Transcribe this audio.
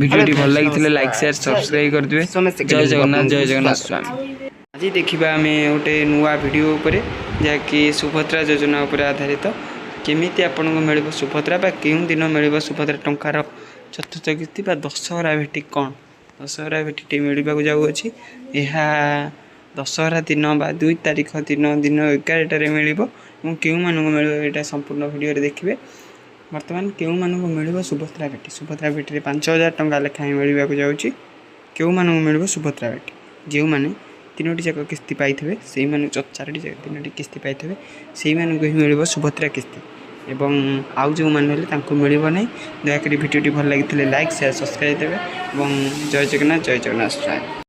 भिडियोटी भल लगी like share subscribe कर दिए। जय जगन्नाथ जय जगन्नाथ स्वामी। आज देखा आम गोटे नुआ भिडियो उपर जहाँकि सुभद्रा योजना उपर आधारित केमी आपन को मिल सुभद्रा क्यों दिन मिल सुभद्रा टंकार चतुर्थ किस्ती दशहरा भेटी कौन दशहरा भेटी मिलवा जाऊँगी यह दशहरा दिन बा 2 तारीख दिन दिन 11 मिल क्यों मानक मिल यहाँ संपूर्ण भिडियो देखिए। बर्तमान क्यों मानक मिल सुभद्रा भेटी 5000 टंका लेखाएं मिलवा जाऊँगी क्यों मानक मिल सुभद्रा भेटी जो मैंने 3टी जाक किस्ती पाई से 4टी 3टी किस्ती पाई से ही मिल सुभद्रा किस्ती एवं आउ जो मैंने मिल ना दयाकोरी भिडियोटी भल लगी लाइक शेयर सब्सक्राइब देवे। जय जगन्नाथ जय जगन्नाथ।